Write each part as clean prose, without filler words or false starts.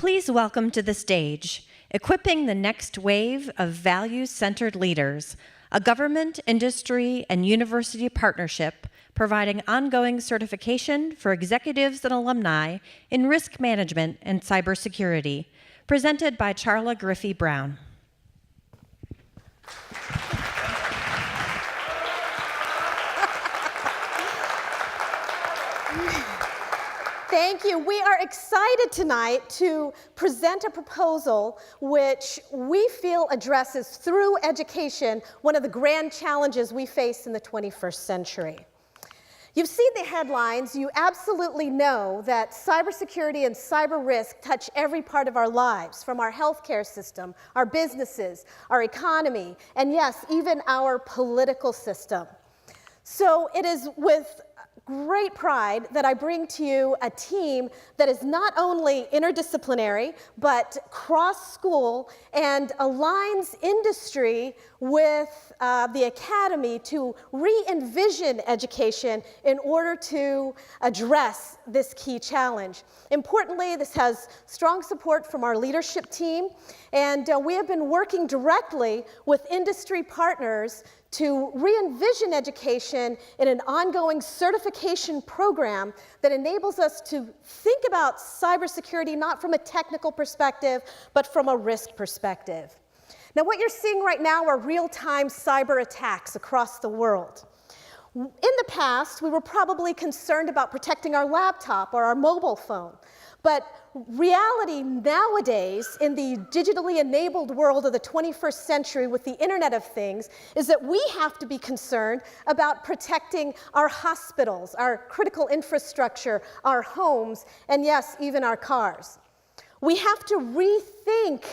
Please welcome to the stage, Equipping the Next Wave of Values-Centered Leaders, a government, industry, and university partnership providing ongoing certification for executives and alumni in risk management and cybersecurity, presented by Charla Griffy-Brown. Thank you. We are excited tonight to present a proposal which we feel addresses through education one of the grand challenges we face in the 21st century. You've seen the headlines. You absolutely know that cybersecurity and cyber risk touch every part of our lives, from our healthcare system, our businesses, our economy, and yes, even our political system. So it is with great pride that I bring to you a team that is not only interdisciplinary, but cross-school and aligns industry with the academy to re-envision education in order to address this key challenge. Importantly, this has strong support from our leadership team, and we have been working directly with industry partners to re-envision education in an ongoing certification program that enables us to think about cybersecurity not from a technical perspective, but from a risk perspective. Now, what you're seeing right now are real-time cyber attacks across the world. In the past, we were probably concerned about protecting our laptop or our mobile phone. But reality nowadays, in the digitally enabled world of the 21st century with the Internet of Things, is that we have to be concerned about protecting our hospitals, our critical infrastructure, our homes, and yes, even our cars. We have to rethink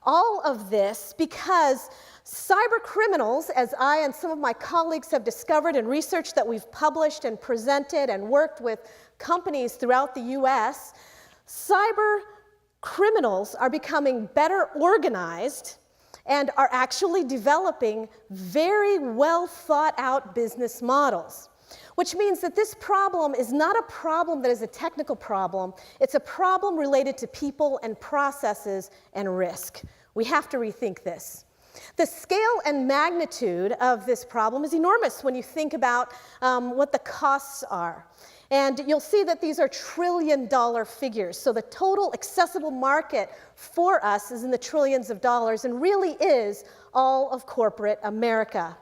all of this because cyber criminals, as I and some of my colleagues have discovered in research that we've published and presented and worked with companies throughout the US, cyber criminals are becoming better organized and are actually developing very well thought out business models, which means that this problem is not a problem that is a technical problem. It's a problem related to people and processes and risk. We have to rethink this. The scale and magnitude of this problem is enormous when you think about what the costs are. And you'll see that these are trillion-dollar figures. So the total accessible market for us is in the trillions of dollars and really is all of corporate America.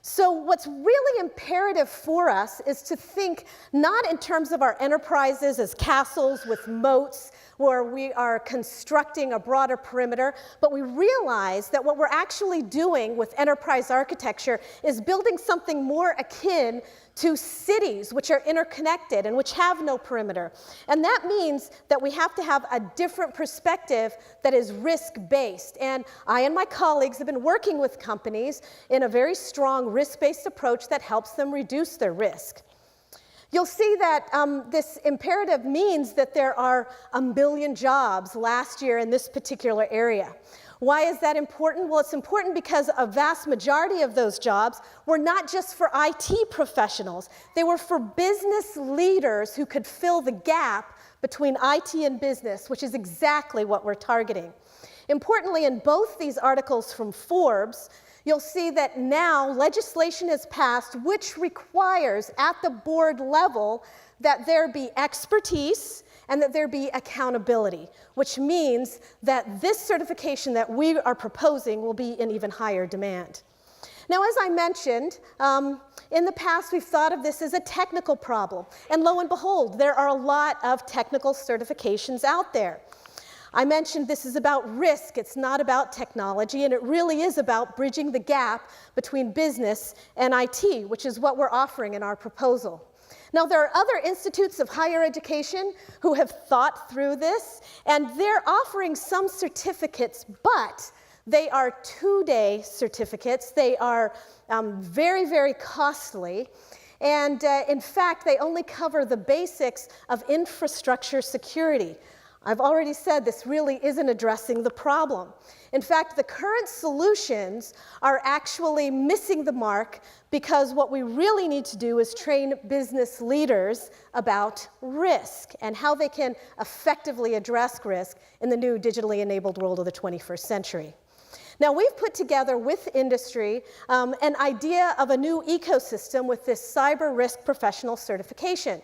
So what's really imperative for us is to think not in terms of our enterprises as castles with moats where we are constructing a broader perimeter, but we realize that what we're actually doing with enterprise architecture is building something more akin to cities which are interconnected and which have no perimeter. And that means that we have to have a different perspective that is risk-based. And I and my colleagues have been working with companies in a very strong risk-based approach that helps them reduce their risk. You'll see that this imperative means that there are 1 million jobs last year in this particular area. Why is that important? Well, it's important because a vast majority of those jobs were not just for IT professionals. They were for business leaders who could fill the gap between IT and business, which is exactly what we're targeting. Importantly, in both these articles from Forbes, you'll see that now legislation has passed which requires at the board level that there be expertise and that there be accountability, which means that this certification that we are proposing will be in even higher demand. Now, as I mentioned, in the past we've thought of this as a technical problem, and lo and behold, there are a lot of technical certifications out there. I mentioned this is about risk, it's not about technology, and it really is about bridging the gap between business and IT, which is what we're offering in our proposal. Now, there are other institutes of higher education who have thought through this, and they're offering some certificates, but they are two-day certificates. They are very, very costly, and in fact, they only cover the basics of infrastructure security. I've already said this really isn't addressing the problem. In fact, the current solutions are actually missing the mark because what we really need to do is train business leaders about risk and how they can effectively address risk in the new digitally enabled world of the 21st century. Now, we've put together with industry an idea of a new ecosystem with this cyber risk professional certification.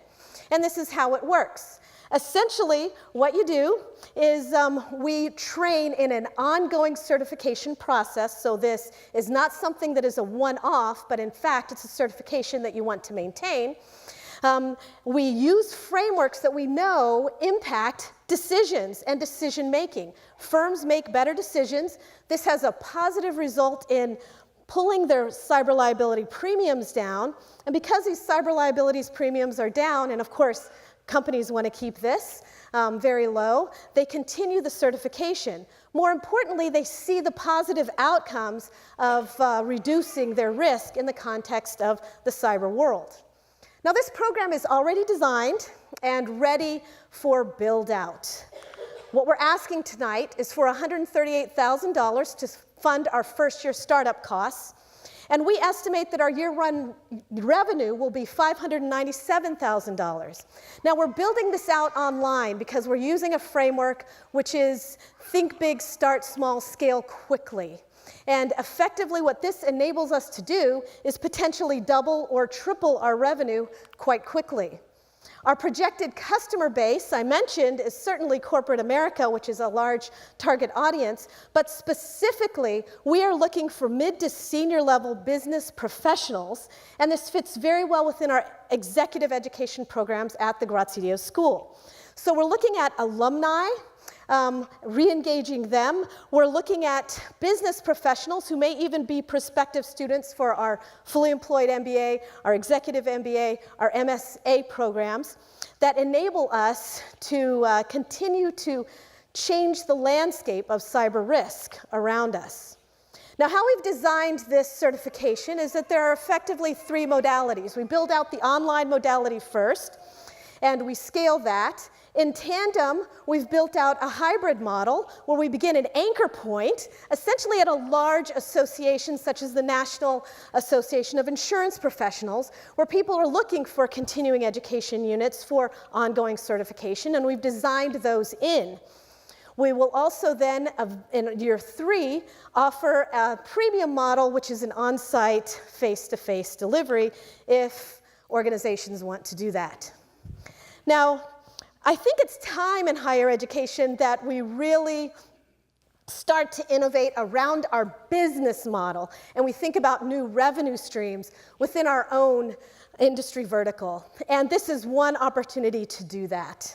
And this is how it works. Essentially, what you do is we train in an ongoing certification process. So this is not something that is a one-off, but in fact, it's a certification that you want to maintain. We use frameworks that we know impact decisions and decision making. Firms make better decisions. This has a positive result in pulling their cyber liability premiums down. And because these cyber liabilities premiums are down, and of course, companies want to keep this very low, they continue the certification. More importantly, they see the positive outcomes of reducing their risk in the context of the cyber world. Now, this program is already designed and ready for build out. What we're asking tonight is for $138,000 to fund our first year startup costs. And we estimate that our year-one revenue will be $597,000. Now, we're building this out online because we're using a framework which is think big, start small, scale quickly. And effectively, what this enables us to do is potentially double or triple our revenue quite quickly. Our projected customer base, I mentioned, is certainly corporate America, which is a large target audience, but specifically, we are looking for mid to senior level business professionals, and this fits very well within our executive education programs at the Graziadio School. So we're looking at alumni, re-engaging them. We're looking at business professionals who may even be prospective students for our fully employed MBA, our executive MBA, our MSA programs that enable us to continue to change the landscape of cyber risk around us. Now, how we've designed this certification is that there are effectively three modalities. We build out the online modality first, and we scale that. In tandem, we've built out a hybrid model where we begin an anchor point, essentially at a large association such as the National Association of Insurance Professionals, where people are looking for continuing education units for ongoing certification, and we've designed those in. We will also then, in year 3, offer a premium model, which is an on-site, face-to-face delivery, if organizations want to do that. Now, I think it's time in higher education that we really start to innovate around our business model, and we think about new revenue streams within our own industry vertical. And this is one opportunity to do that.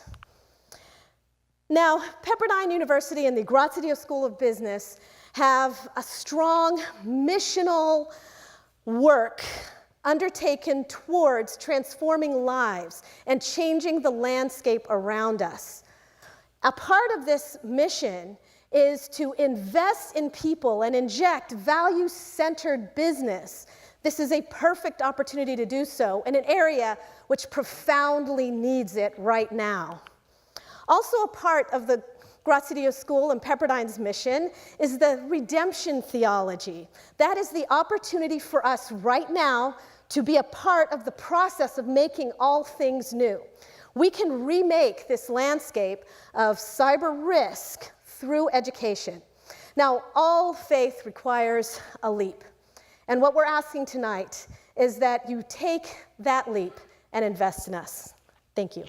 Now, Pepperdine University and the Graziadio School of Business have a strong missional work undertaken towards transforming lives and changing the landscape around us. A part of this mission is to invest in people and inject value-centered business. This is a perfect opportunity to do so in an area which profoundly needs it right now. Also a part of the Graziadio School and Pepperdine's mission is the redemption theology. That is the opportunity for us right now to be a part of the process of making all things new. We can remake this landscape of cyber risk through education. Now, all faith requires a leap. And what we're asking tonight is that you take that leap and invest in us. Thank you.